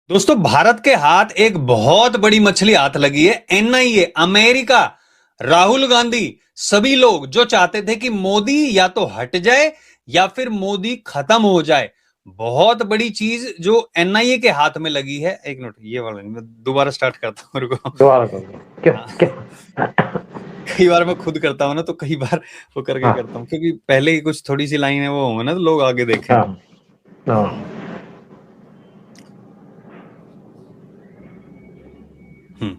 दोस्तों, भारत के हाथ एक बहुत बड़ी मछली हाथ लगी है। एनआईए, अमेरिका, राहुल गांधी, सभी लोग जो चाहते थे कि मोदी या तो हट जाए या फिर मोदी खत्म हो जाए। बहुत बड़ी चीज जो एनआईए के हाथ में लगी है। एक मिनट, ये वाला मैं दोबारा स्टार्ट करता हूँ, रुको। दोबारा करो। क्यों हाँ, क्या? कई बार मैं खुद करता हूँ ना, तो कई बार वो करके हाँ करता हूँ, क्योंकि पहले ही कुछ थोड़ी सी लाइन है वो होंगे ना, तो लोग आगे देखें। हाँ हाँ। हम्म।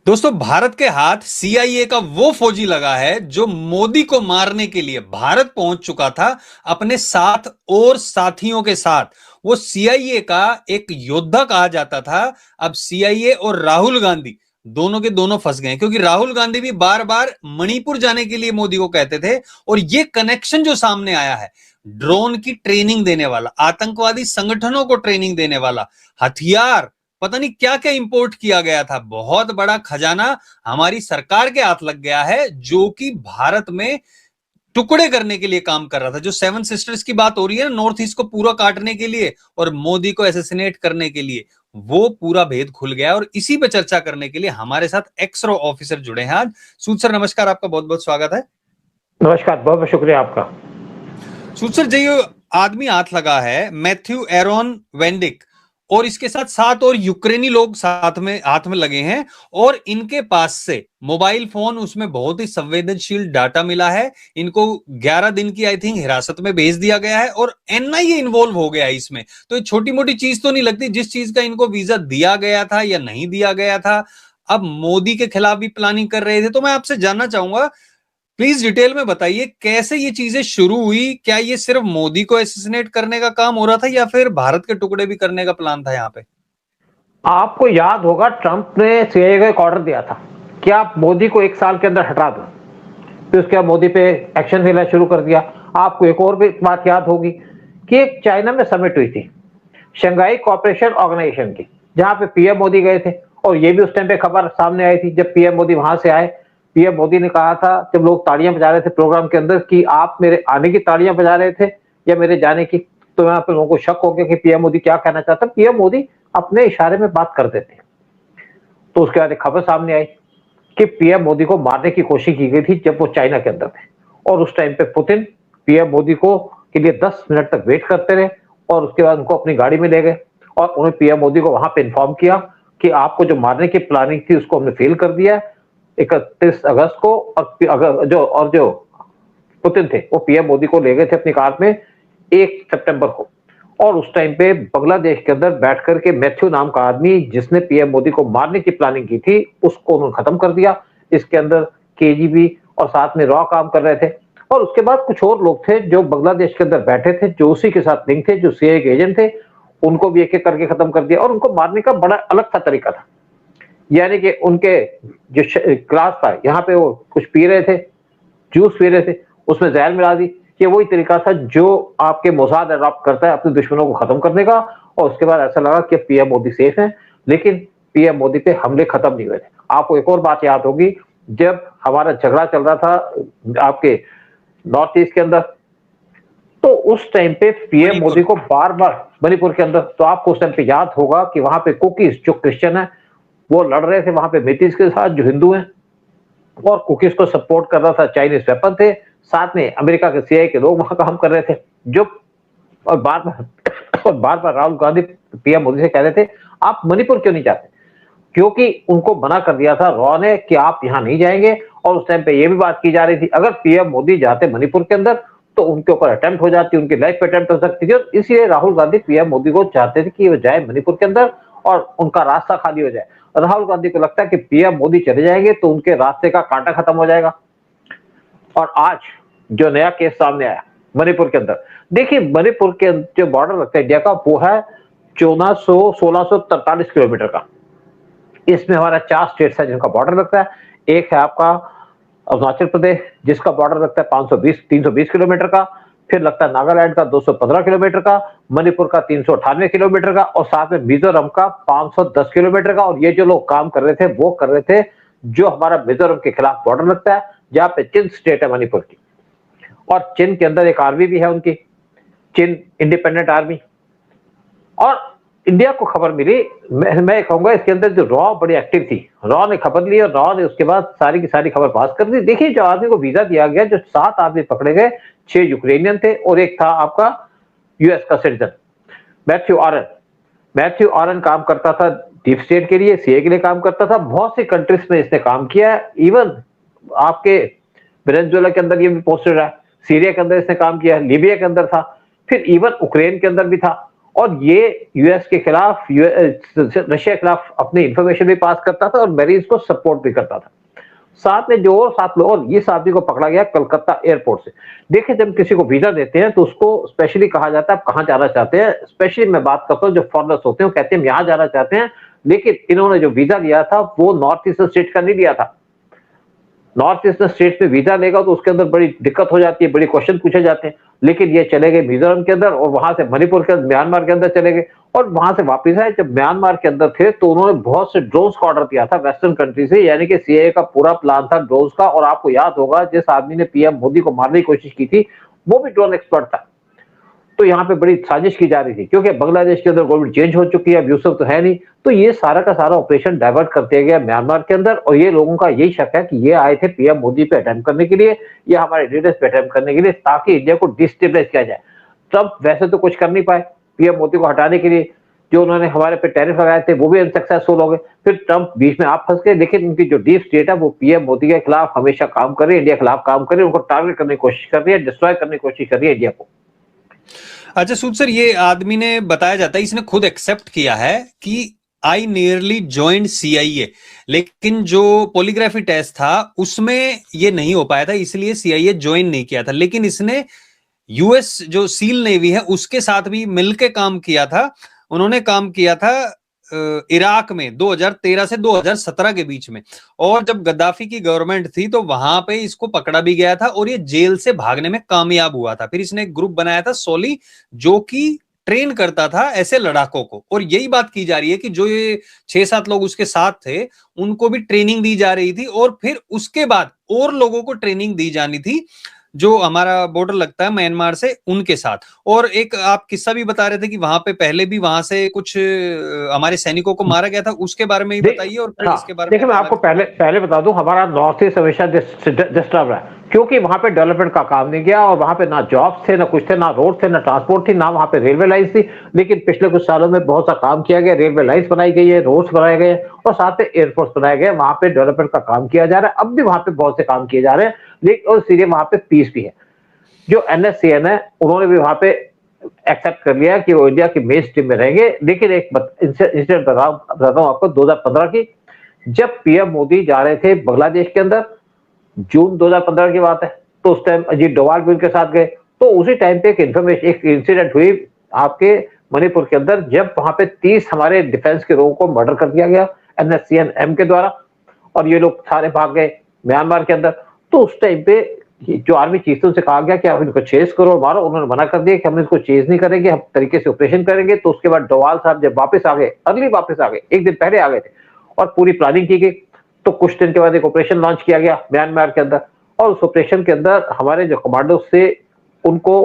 दोस्तों, भारत के हाथ सीआईए का वो फौजी लगा है जो मोदी को मारने के लिए भारत पहुंच चुका था अपने साथ और साथियों के साथ। वो सीआईए का एक योद्धा कहा जाता था। अब सीआईए और राहुल गांधी दोनों के दोनों फंस गए, क्योंकि राहुल गांधी भी बार बार मणिपुर जाने के लिए मोदी को कहते थे। और ये कनेक्शन जो सामने आया है, ड्रोन की ट्रेनिंग देने वाला, आतंकवादी संगठनों को ट्रेनिंग देने वाला, हथियार, पता नहीं क्या क्या इंपोर्ट किया गया था, बहुत बड़ा खजाना हमारी सरकार के हाथ लग गया है, जो कि भारत में टुकड़े करने के लिए काम कर रहा था। जो सेवन सिस्टर्स की बात हो रही है ना, नॉर्थ ईस्ट को पूरा काटने के लिए और मोदी को एसेसिनेट करने के लिए, वो पूरा भेद खुल गया। और इसी पे चर्चा करने के लिए हमारे साथ एक्स-रो ऑफिसर जुड़े हैं आज। सूद सर, नमस्कार, आपका बहुत बहुत स्वागत है। नमस्कार, बहुत बहुत शुक्रिया आपका। सूद सर, जो आदमी हाथ लगा है, मैथ्यू एरोन वेंडिक, और इसके साथ सात और यूक्रेनी लोग साथ में हाथ में लगे हैं। और इनके पास से मोबाइल फोन, उसमें बहुत ही संवेदनशील डाटा मिला है। इनको 11 दिन की आई थिंक हिरासत में भेज दिया गया है और एनआईए इन्वॉल्व हो गया है इसमें। तो ये छोटी मोटी चीज तो नहीं लगती, जिस चीज का इनको वीजा दिया गया था या नहीं दिया गया था। अब मोदी के खिलाफ भी प्लानिंग कर रहे थे। तो मैं आपसे जानना चाहूंगा, प्लीज डिटेल में बताइए कैसे ये चीजें शुरू हुई। क्या ये सिर्फ मोदी को एसेसिनेट करने का काम हो रहा था या फिर भारत के टुकड़े भी करने का प्लान था यहाँ पे? आपको याद होगा, ट्रंप ने सीआईए को एक ऑर्डर दिया था कि आप मोदी को 1 साल के अंदर हटा दो। फिर उसके बाद मोदी पे एक्शन लेना शुरू कर दिया। आपको एक और भी बात याद होगी कि एक चाइना में समिट हुई थी, शंघाई कोऑपरेशन ऑर्गेनाइजेशन की, जहां पे पीएम मोदी गए थे। और ये भी उस टाइम पे खबर सामने आई थी जब पीएम मोदी वहां से आए। पीएम मोदी ने कहा था, जब लोग तालियां बजा रहे थे प्रोग्राम के अंदर, कि आप मेरे आने की तालियां बजा रहे थे या मेरे जाने की। तो यहाँ पे लोगों को शक हो गया कि पीएम मोदी क्या कहना चाहता है। पीएम मोदी अपने इशारे में बात कर देते। तो उसके बाद एक खबर सामने आई कि पीएम मोदी को मारने की कोशिश की गई थी जब वो चाइना के अंदर थे। और उस टाइम पे पुतिन पीएम मोदी को के लिए 10 मिनट तक वेट करते रहे और उसके बाद उनको अपनी गाड़ी में ले गए और उन्हें पीएम मोदी को वहां पे इन्फॉर्म किया कि आपको जो मारने की प्लानिंग थी उसको हमने फेल कर दिया है। 31 अगस्त को। और जो पुतिन थे वो पीएम मोदी को ले गए थे अपनी कार में 1 सितंबर को। और उस टाइम पे बांग्लादेश के अंदर बैठ करके मैथ्यू नाम का आदमी, जिसने पीएम मोदी को मारने की प्लानिंग की थी, उसको उन्होंने खत्म कर दिया। इसके अंदर केजीबी और साथ में रॉ काम कर रहे थे। और उसके बाद कुछ और लोग थे जो बांग्लादेश के अंदर बैठे थे, जो उसी के साथ लिंक थे, जो सीआईए के एजेंट थे। उनको भी एक एक करके खत्म कर दिया। और उनको मारने का बड़ा अलग सा तरीका था। यानी कि उनके जो क्लास था, यहाँ पे वो कुछ पी रहे थे, जूस पी रहे थे, उसमें जहर मिला दी। ये वही तरीका था जो आपके मोसाद अडॉप्ट करता है अपने दुश्मनों को खत्म करने का। और उसके बाद ऐसा लगा कि पीएम मोदी सेफ है, लेकिन पीएम मोदी पे हमले खत्म नहीं हुए थे। आपको एक और बात याद होगी, जब हमारा झगड़ा चल रहा था आपके नॉर्थ ईस्ट के अंदर, तो उस टाइम पे पीएम मणिपुर। मोदी को बार बार मणिपुर के अंदर, तो आपको उस टाइम पे याद होगा कि वहां पे कुकीज जो क्रिश्चियन है वो लड़ रहे थे वहां पे मेथिस के साथ जो हिंदू हैं। और कुकीज को सपोर्ट कर रहा था चाइनीज वेपन थे, साथ में अमेरिका के सीआईए के लोग वहां काम कर रहे थे। जो और बार बार राहुल गांधी पीएम मोदी से कह रहे थे आप मणिपुर क्यों नहीं जाते, क्योंकि उनको मना कर दिया था रॉ ने कि आप यहां नहीं जाएंगे। और उस टाइम पे ये भी बात की जा रही थी अगर पीएम मोदी जाते मणिपुर के अंदर तो उनके ऊपर अटेम्प्ट हो जाती, उनकी लाइफ पे अटेम्प्ट हो सकती थी। और इसलिए राहुल गांधी पीएम मोदी को चाहते थे कि वो जाए मणिपुर के अंदर और उनका रास्ता खाली हो जाए। राहुल गांधी को लगता है कि पीएम मोदी चले जाएंगे तो उनके रास्ते का कांटा खत्म हो जाएगा। और आज जो नया केस सामने आया मणिपुर के अंदर, देखिए मणिपुर के जो बॉर्डर लगता है इंडिया का, वो है 1643 किलोमीटर का। इसमें हमारा 4 स्टेट्स है जिनका बॉर्डर लगता है। एक है आपका अरुणाचल प्रदेश, जिसका बॉर्डर लगता है 320 किलोमीटर का। फिर लगता है नागालैंड का 215 किलोमीटर का, मणिपुर का 398 किलोमीटर का, और साथ में मिजोरम का 510 किलोमीटर का। और ये जो लोग काम कर रहे थे वो कर रहे थे जो हमारा मिजोरम के खिलाफ बॉर्डर लगता है, जहां पे चिन स्टेट है मणिपुर की। और चिन के अंदर एक आर्मी भी है उनकी। चिन इंडिपेंडेंट आर्मी। और इंडिया को खबर मिली, मैं कहूंगा इसके अंदर जो रॉ बड़ी एक्टिव थी, रॉ ने खबर ली और रॉ ने उसके बाद सारी की सारी खबर पास कर दी। देखिए जो आदमी को वीजा दिया गया, जो 7 आदमी पकड़े गए, 6 यूक्रेनियन थे और एक था आपका यूएस का सिटीजन मैथ्यू आरन। मैथ्यू आरन काम करता था डीप स्टेट के लिए, सीए के लिए काम करता था, बहुत सी कंट्रीज में इसने काम किया है। इवन आपके वेनेजुएला के अंदर ये भी पोस्टेड है, सीरिया के अंदर इसने काम किया, लीबिया के अंदर था, फिर इवन यूक्रेन के अंदर भी था। और ये यूएस के खिलाफ, रशिया के खिलाफ अपनी इंफॉर्मेशन भी पास करता था और मैरीज को सपोर्ट भी करता था। साथ में जो और 7 लोग, और इस आदमी को पकड़ा गया कलकत्ता एयरपोर्ट से। देखिए जब किसी को वीजा देते हैं तो उसको स्पेशली कहा जाता है आप कहां जाना चाहते हैं। स्पेशली मैं बात करता हूं जो फॉरेनर्स होते हैं, कहते हैं हम यहां जाना चाहते हैं, लेकिन इन्होंने जो वीजा लिया था वो नॉर्थ ईस्टर्न स्टेट का नहीं लिया था। नॉर्थ ईस्टर्न स्टेट में वीजा लेगा तो उसके अंदर बड़ी दिक्कत हो जाती है, बड़े क्वेश्चन पूछे जाते हैं। लेकिन ये चले गए मिजोरम के अंदर और वहां से मणिपुर के म्यांमार के अंदर चले गए और वहां से वापस आए। जब म्यांमार के अंदर थे तो उन्होंने बहुत से ड्रोन्स का ऑर्डर किया था वेस्टर्न कंट्री से, यानी कि सीआईए का पूरा प्लान था ड्रोन्स का। और आपको याद होगा जिस आदमी ने पीएम मोदी को मारने की कोशिश की थी वो भी ड्रोन एक्सपर्ट था। तो यहाँ पे बड़ी साजिश की जा रही थी, क्योंकि बांग्लादेश के अंदर गवर्नमेंट चेंज हो चुकी है, अब यूसुफ तो है नहीं, तो ये सारा का सारा ऑपरेशन डाइवर्ट कर दिया गया म्यांमार के अंदर। और ये लोगों का यही शक है कि ये आए थे पीएम मोदी पे अटेम्प्ट करने के लिए या हमारे लीडर्स पे अटेम्प्ट करने के लिए, ताकि इंडिया को डिस्टेबलाइज किया जाए। ट्रंप वैसे तो कुछ कर नहीं पाए पीएम मोदी को हटाने के लिए, जो उन्होंने हमारे पे टैरिफ लगाए थे वो भी अनसक्सेसफुल हो गए। फिर ट्रंप बीच में आप फंस गए। लेकिन उनकी जो डीप स्टेट है वो पीएम मोदी के खिलाफ हमेशा काम कर रही है, इंडिया के खिलाफ काम कर रही है, उनको टारगेट करने की कोशिश कर रही है, डिस्ट्रॉय करने की कोशिश कर रही है इंडिया को। अच्छा सूद सर, ये आदमी ने बताया जाता है, इसने खुद एक्सेप्ट किया है कि आई नियरली ज्वाइंड सीआईए, लेकिन जो पॉलीग्राफी टेस्ट था उसमें ये नहीं हो पाया था, इसलिए सीआईए ज्वाइन नहीं किया था। लेकिन इसने यूएस जो सील नेवी है उसके साथ भी मिलकर काम किया था। उन्होंने काम किया था इराक में 2013 से 2017 के बीच में, और जब गद्दाफी की गवर्नमेंट थी तो वहां पे इसको पकड़ा भी गया था और ये जेल से भागने में कामयाब हुआ था। फिर इसने एक ग्रुप बनाया था सोली, जो कि ट्रेन करता था ऐसे लड़ाकों को। और यही बात की जा रही है कि जो ये 6-7 लोग उसके साथ थे उनको भी ट्रेनिंग दी जा रही थी, और फिर उसके बाद और लोगों को ट्रेनिंग दी जानी थी जो हमारा बॉर्डर लगता है म्यांमार से उनके साथ। और एक आप किस्सा भी बता रहे थे कि वहां पे पहले भी वहां से कुछ हमारे सैनिकों को मारा गया था, उसके बारे में भी बताइए। और फिर इसके बारे में देखिए मैं आपको पहले बता दूं, हमारा नॉर्थ ईस्ट हमेशा डिस्टर्ब है, क्योंकि वहां पे डेवलपमेंट का काम नहीं किया और वहां पे ना जॉब्स थे, ना कुछ थे, ना रोड थे, ना ट्रांसपोर्ट थी, ना वहां पे रेलवे लाइन्स थी। लेकिन पिछले कुछ सालों में बहुत सा काम किया गया, रेलवे लाइन्स बनाई गई है, रोड्स बनाए गए और साथ में एयरपोर्ट बनाए गए। वहां पे डेवलपमेंट का काम किया जा रहा है, अब भी वहां पे बहुत से काम किए जा रहे हैं। लेकिन और सीधे वहां पे पीस भी है। जो एनएससीएन है उन्होंने भी वहां पे एक्सेप्ट कर लिया कि वो इंडिया की मेन स्ट्रीम में रहेंगे। लेकिन एक इंसिडेंट बताता हूं आपको 2015 की, जब पीएम मोदी जा रहे थे बांग्लादेश के अंदर, जून 2015 की बात है, तो उस टाइम अजीत डोभाल भी उनके साथ गए। तो उसी टाइम पे एक इंसिडेंट हुई आपके मणिपुर के अंदर, जब वहां पे 30 हमारे डिफेंस के लोगों को मर्डर कर दिया गया एनएससीएन के द्वारा, और ये लोग सारे भाग गए म्यांमार के अंदर। तो उस टाइम पे जो आर्मी चीफ से कहा गया कि आप इनको चेज करो और मारो, उन्होंने मना कर दिया कि हम इसको चेज नहीं करेंगे, हम तरीके से ऑपरेशन करेंगे। तो उसके बाद डोभाल साहब जब वापस आ गए, अर्ली वापस आ गए, एक दिन पहले आ गए थे, और पूरी प्लानिंग की गई। तो कुछ दिन के बाद एक ऑपरेशन लॉन्च किया गया म्यांमार के अंदर, और उस ऑपरेशन के अंदर हमारे जो कमांडो थे उनको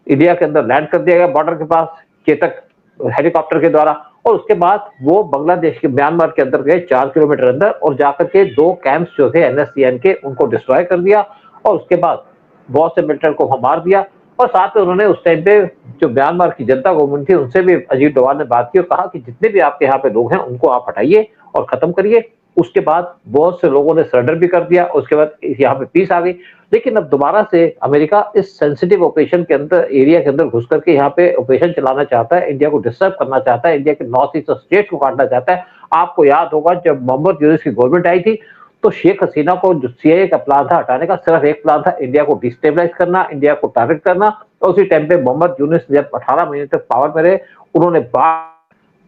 इंडिया के अंदर लैंड कर दिया गया बॉर्डर के पास चेतक हेलीकॉप्टर के द्वारा। और उसके बाद वो बांग्लादेश के म्यांमार के अंदर गए 4 किलोमीटर अंदर, और जाकर के 2 कैंप्स जो थे एनएससीएन के उनको डिस्ट्रॉय कर दिया। और उसके बाद बहुत से मिलिटेंट को मार दिया। और साथ में उन्होंने उस टाइम पे जो म्यांमार की जनता गवर्नमेंट थी उनसे भी अजीत डोभाल ने बात की और कहा कि जितने भी आपके यहाँ पे लोग हैं उनको आप हटाइए और खत्म करिए। उसके बाद बहुत से लोगों ने सरेंडर भी कर दिया। उसके बाद यहाँ पे पीस आ गई। लेकिन अब दोबारा से अमेरिका इस सेंसिटिव ऑपरेशन के अंदर, एरिया के अंदर घुस करके यहाँ पे ऑपरेशन चलाना चाहता है, इंडिया को डिस्टर्ब करना चाहता है, इंडिया के नॉर्थ ईस्ट स्टेट को काटना चाहता है। आपको याद होगा जब मोहम्मद यूनुस की गवर्नमेंट आई थी तो शेख हसीना को जो सीआईए का प्लान था हटाने का, सिर्फ एक प्लान था, इंडिया को डिस्टेबलाइज करना, इंडिया को टारगेट करना। और उसी टाइम पे मोहम्मद यूनुस जब 18 महीने तक पावर में रहे, उन्होंने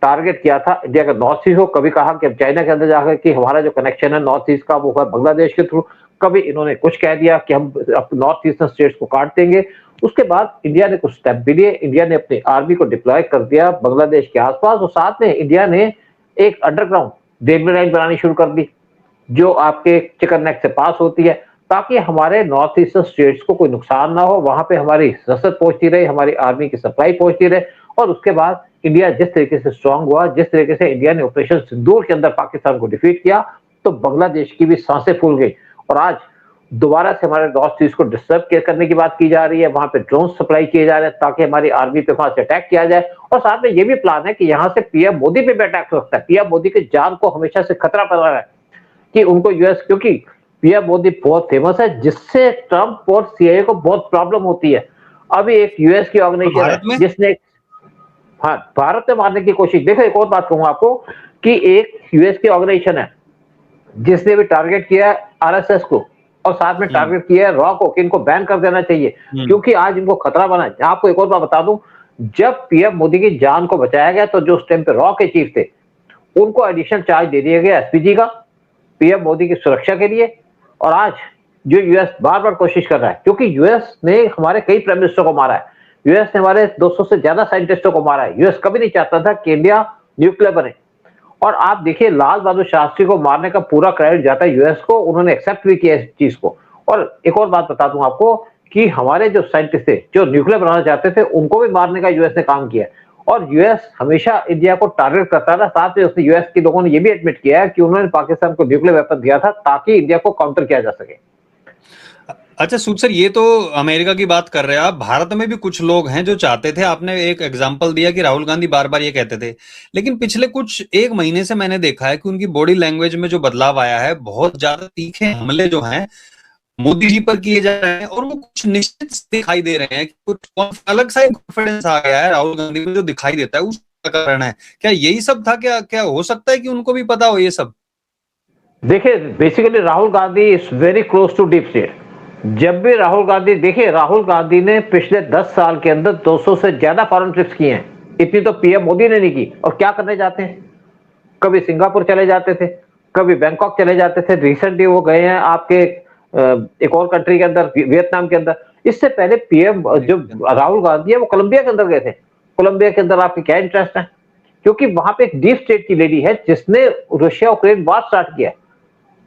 टारगेट किया था इंडिया का नॉर्थ ईस्ट को। कभी कहा कि अब चाइना के अंदर जाकर कि हमारा जो कनेक्शन है नॉर्थ ईस्ट का वो है बांग्लादेश के थ्रू, कभी इन्होंने कुछ कह दिया कि हम नॉर्थ ईस्टर्न स्टेट्स को काट देंगे। उसके बाद इंडिया ने कुछ स्टेप भी लिए, इंडिया ने अपनी आर्मी को डिप्लॉय कर दिया बांग्लादेश के आसपास, और साथ में इंडिया ने एक अंडरग्राउंड रेलवे लाइन बनानी शुरू कर दी जो आपके चिकन नेक से पास होती है, ताकि हमारे नॉर्थ ईस्टर्न स्टेट्स को कोई नुकसान ना हो, वहां पे हमारी रसद पहुंचती रहे, हमारी आर्मी की सप्लाई पहुंचती रहे। और उसके बाद इंडिया जिस तरीके से स्ट्रांग हुआ, जिस तरीके से इंडिया ने ऑपरेशन सिंदूर के अंदर पाकिस्तान को डिफीट किया, तो बांग्लादेश की भी सांसें फूल गई। और आज दोबारा से हमारे नॉर्थ ईस्ट को डिस्टर्ब करने की बात की जा रही है, वहां पे ड्रोन सप्लाई किए जा रहे हैं ताकि हमारी आर्मी पे वहां से अटैक किया जाए। और साथ में ये भी प्लान है कि यहाँ से पीएम मोदी पे भी अटैक हो सकता है। पीएम मोदी की जान को हमेशा से खतरा पड़ रहा है कि उनको यूएस, क्योंकि पीएम मोदी बहुत फेमस है, जिससे ट्रंप और सीआईए को बहुत प्रॉब्लम होती है। अभी एक यूएस की तो ऑर्गेनाइजेशन भारत है में जिसने, हाँ, भारत में मारने की कोशिश। देखो एक और बात कहूंगा आपको कि एक यूएस की ऑर्गेनाइजेशन है जिसने भी टारगेट किया है आरएसएस को, और साथ में हम्म टारगेट किया है रॉ को कि इनको बैन कर देना चाहिए, हम्म क्योंकि आज इनको खतरा बना है। आपको एक और बात बता दूं, जब पीएम मोदी की जान को बचाया गया तो जो उस टाइम पे रॉ के चीफ थे उनको एडिशनल चार्ज दे दिया गया एसपीजी का, पीएम मोदी की सुरक्षा के लिए। और आज जो यूएस बार बार कोशिश कर रहा है, क्योंकि यूएस ने हमारे कई प्राइम मिनिस्टर को मारा है, यूएस ने हमारे 200 से ज्यादा साइंटिस्टों को मारा है। यूएस कभी नहीं चाहता था कि इंडिया न्यूक्लियर बने। और आप देखिए लाल बहादुर शास्त्री को मारने का पूरा क्रेडिट जाता है यूएस को, उन्होंने एक्सेप्ट भी किया इस चीज को। और एक और बात बता दूं आपको कि हमारे जो साइंटिस्ट थे जो न्यूक्लियर बनाना चाहते थे उनको भी मारने का यूएस ने काम किया। और यूएस हमेशा इंडिया को टारगेट करता था। साथ में उसने यूएस के लोगों ने ये भी एडमिट किया है कि उन्होंने पाकिस्तान को न्यूक्लियर वेपन दिया था ताकि इंडिया को काउंटर किया जा सके। अच्छा सूद सर, ये तो अमेरिका की बात कर रहे हैं आप। भारत में भी कुछ लोग हैं जो चाहते थे, आपने एक एग्जांपल दिया कि राहुल गांधी बार बार ये कहते थे, लेकिन पिछले कुछ एक महीने से मैंने देखा है कि उनकी बॉडी लैंग्वेज में जो बदलाव आया है, बहुत ज्यादा तीखे हमले जो हैं मोदी जी पर किए जा रहे हैं, और वो कुछ निश्चित दिखाई दे रहे हैं कि कुछ अलग सा कॉन्फिडेंस आ गया है राहुल गांधी में जो दिखाई देता है, उसका कारण है क्या यही सब था? क्या क्या हो सकता है कि उनको भी पता हो ये सब? देखिए basically Rahul Gandhi is very close to deep state. जब भी राहुल गांधी, देखिए राहुल गांधी ने पिछले 10 साल के अंदर 200 से ज्यादा फॉरेन ट्रिप्स किए हैं, इतनी तो पीएम मोदी ने नहीं की। और क्या करने जाते हैं, कभी सिंगापुर चले जाते थे, कभी बैंकॉक चले जाते थे, रिसेंटली वो गए हैं आपके एक और कंट्री के अंदर, वियतनाम के अंदर। इससे पहले पीएम जो राहुल गांधी है वो कोलंबिया के अंदर गए थे। कोलंबिया के अंदर आपके क्या इंटरेस्ट है, क्योंकि वहां पे एक डीप स्टेट की लेडी है जिसने रशिया यूक्रेन वार स्टार्ट किया है।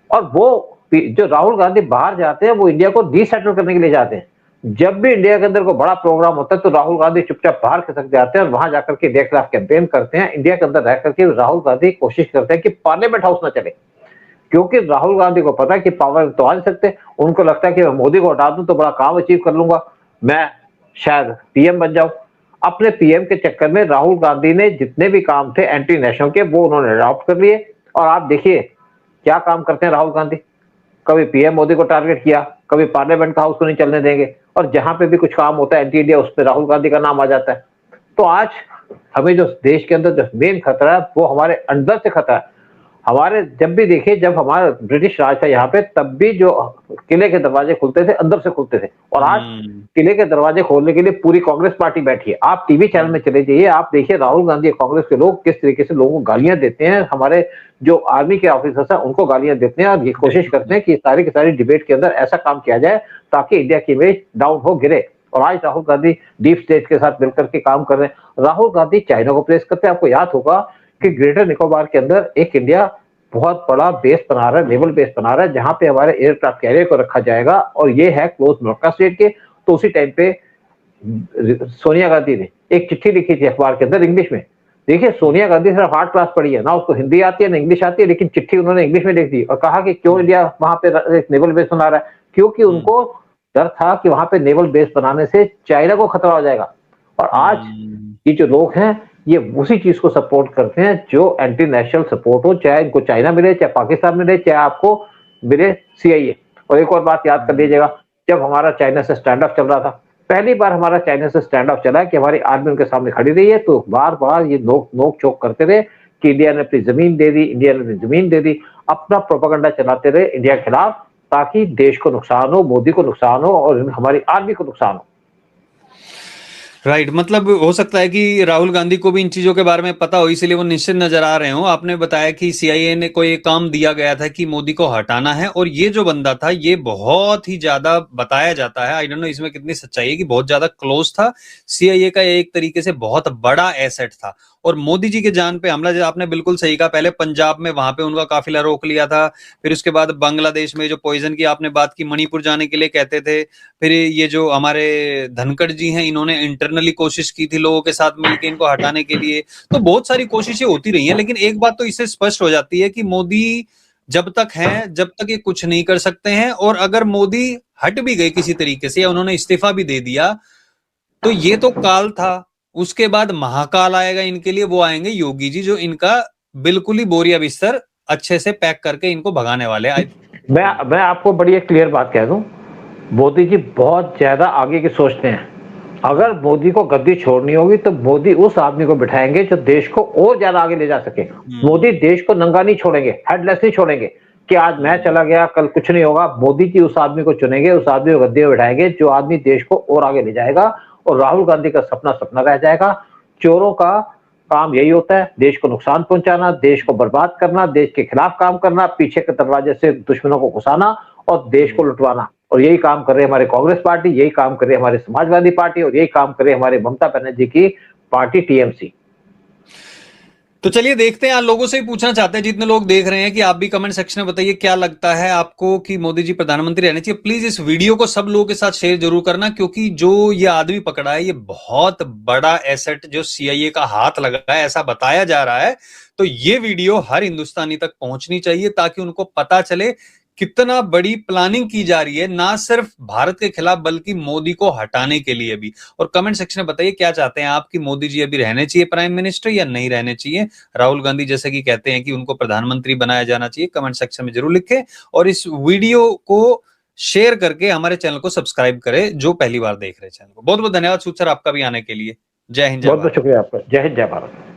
और वो जो राहुल गांधी बाहर जाते हैं वो इंडिया को डीसेटल करने के लिए जाते हैं। जब भी इंडिया के अंदर को बड़ा प्रोग्राम होता है तो राहुल गांधी चुपचाप बाहर खिसक जाते हैं और वहां जाकर के इंडिया के खिलाफ कैंपेन करते हैं। इंडिया के अंदर रह करके राहुल गांधी कोशिश करते हैं कि पार्लियामेंट हाउस ना चले, क्योंकि राहुल गांधी को पता है कि पावर तो आ नहीं सकते। उनको लगता है कि मैं मोदी को हटा दूं तो बड़ा काम अचीव कर लूंगा, मैं शायद पीएम बन जाऊं। अपने पीएम के चक्कर में राहुल गांधी ने जितने भी काम थे एंटी नेशनल के वो उन्होंने अडॉप्ट कर लिए। और आप देखिए क्या काम करते हैं राहुल गांधी, कभी पीएम मोदी को टारगेट किया, कभी पार्लियामेंट का हाउस को नहीं चलने देंगे, और जहां पे भी कुछ काम होता है एंटी इंडिया उस पर राहुल गांधी का नाम आ जाता है। तो आज हमें जो देश के अंदर जो मेन खतरा है वो हमारे अंदर से खतरा है। हमारे जब भी देखिए, जब हमारा ब्रिटिश राज था यहाँ पे, तब भी जो किले के दरवाजे खुलते थे अंदर से खुलते थे, और आज किले के दरवाजे खोलने के लिए पूरी कांग्रेस पार्टी बैठी है। आप टीवी चैनल में चले जाइए, आप देखिए राहुल गांधी कांग्रेस के लोग किस तरीके से लोगों को गालियां देते हैं, हमारे जो आर्मी के ऑफिसर्स हैं उनको गालियां देते हैं, और ये कोशिश करते हैं कि सारी की सारी डिबेट के अंदर ऐसा काम किया जाए ताकि इंडिया की इमेज डाउन हो, गिरे। और आज राहुल गांधी डीप स्टेट के साथ मिलकर के काम कर रहे हैं। राहुल गांधी चाइना को प्रेस करते हैं। आपको याद होगा कि ग्रेटर निकोबार के अंदर एक इंडिया बहुत बड़ा बेस बना रहा है, नेवल बेस बना रहा है, जहां पे हमारे एयरक्राफ्ट कैरियर को रखा जाएगा, और ये है क्लोज मलक्का स्टेट के। तो उसी टाइम पे सोनिया गांधी ने एक चिट्ठी लिखी थी अखबार के अंदर इंग्लिश में। देखिए सोनिया गांधी सिर्फ 8 क्लास पढ़ी है ना, उसको हिंदी आती है ना इंग्लिश आती है, लेकिन चिट्ठी उन्होंने इंग्लिश में लिख दी और कहा कि क्यों इंडिया वहां पे एक नेवल बेस बना रहा है, क्योंकि उनको डर था कि वहां पे नेवल बेस बनाने से चाइना को खतरा हो जाएगा। और आज ये जो लोग हैं ये उसी चीज को सपोर्ट करते हैं जो एंटी नेशनल सपोर्ट हो, चाहे इनको चाइना मिले, चाहे पाकिस्तान मिले, चाहे आपको मिले सीआईए। और एक और बात याद कर लीजिएगा, जब हमारा चाइना से स्टैंड ऑफ चल रहा था, पहली बार हमारा चाइना से स्टैंड ऑफ चला है कि हमारी आर्मी उनके सामने खड़ी रही है, तो बार बार ये नोक चोक करते रहे कि इंडिया ने अपनी जमीन दे दी, इंडिया ने अपनी जमीन दे दी, अपना प्रोपेगेंडा चलाते रहे इंडिया के खिलाफ, ताकि देश को नुकसान हो, मोदी को नुकसान हो और हमारी आर्मी को नुकसान हो। राइट, मतलब हो सकता है कि राहुल गांधी को भी इन चीजों के बारे में पता हो, इसलिए वो निश्चित नजर आ रहे हो। आपने बताया कि सीआईए ने कोई काम दिया गया था कि मोदी को हटाना है, और ये जो बंदा था ये बहुत ही ज्यादा बताया जाता है, आई डोंट नो इसमें कितनी सच्चाई है, कि बहुत ज्यादा क्लोज था सीआईए का, एक तरीके से बहुत बड़ा एसेट था। और मोदी जी के जान पे हमला, जो आपने बिल्कुल सही कहा, पहले पंजाब में वहां पे उनका काफिला रोक लिया था, फिर उसके बाद बांग्लादेश में जो पॉइजन की आपने बात की, मणिपुर जाने के लिए कहते थे, फिर ये जो हमारे धनखड़ जी हैं, इन्होंने इंटरनली कोशिश की थी लोगों के साथ मिलकर इनको हटाने के लिए। तो बहुत सारी कोशिशें होती रही हैं, लेकिन एक बात तो इससे स्पष्ट हो जाती है कि मोदी जब तक हैं, जब तक ये कुछ नहीं कर सकते हैं, और अगर मोदी हट भी गए किसी तरीके से या उन्होंने इस्तीफा भी दे दिया, तो ये तो काल था। उसके बाद महाकाल आएगा इनके लिए, वो आएंगे योगी जी, जो इनका बिल्कुल ही बोरिया बिस्तर अच्छे से पैक करके इनको भगाने वाले हैं। मैं आपको बड़ी एक क्लियर बात कह दूं, मोदी जी बहुत ज्यादा आगे की सोचते हैं। अगर मोदी को गद्दी छोड़नी होगी तो मोदी उस आदमी को बिठाएंगे जो देश को और ज्यादा आगे ले जा सके। मोदी देश को नंगा नहीं छोड़ेंगे, हेडलेस नहीं छोड़ेंगे कि आज मैं चला गया कल कुछ नहीं होगा। मोदी जी उस आदमी को चुनेंगे, उस आदमी को गद्दी में बिठाएंगे जो आदमी देश को और आगे ले जाएगा। और राहुल गांधी का सपना सपना रह जाएगा। चोरों का काम यही होता है, देश को नुकसान पहुंचाना, देश को बर्बाद करना, देश के खिलाफ काम करना, पीछे के दरवाजे से दुश्मनों को घुसाना और देश को लुटवाना। और यही काम कर रही है हमारी कांग्रेस पार्टी, यही काम कर रही है हमारी समाजवादी पार्टी, और यही काम कर रही है हमारी ममता बनर्जी की पार्टी टीएमसी। तो चलिए देखते हैं, आप लोगों से ही पूछना चाहते हैं, जितने लोग देख रहे हैं, कि आप भी कमेंट सेक्शन में बताइए क्या लगता है आपको कि मोदी जी प्रधानमंत्री रहने चाहिए। प्लीज इस वीडियो को सब लोगों के साथ शेयर जरूर करना, क्योंकि जो ये आदमी पकड़ा है, ये बहुत बड़ा एसेट जो सीआईए का हाथ लगा है, ऐसा बताया जा रहा है। तो ये वीडियो हर हिंदुस्तानी तक पहुंचनी चाहिए, ताकि उनको पता चले कितना बड़ी प्लानिंग की जा रही है, ना सिर्फ भारत के खिलाफ बल्कि मोदी को हटाने के लिए भी। और कमेंट सेक्शन में बताइए क्या चाहते हैं आप, कि मोदी जी अभी रहने चाहिए प्राइम मिनिस्टर या नहीं रहने चाहिए। राहुल गांधी जैसे कि कहते हैं कि उनको प्रधानमंत्री बनाया जाना चाहिए। कमेंट सेक्शन में जरूर लिखें, और इस वीडियो को शेयर करके हमारे चैनल को सब्सक्राइब करें, जो पहली बार देख रहे हैं चैनल को। बहुत बहुत धन्यवाद सूद सर आपका भी आने के लिए। जय हिंद, जय बहुत बहुत भारत। शुक्रिया आपका। जय हिंद, जय भारत।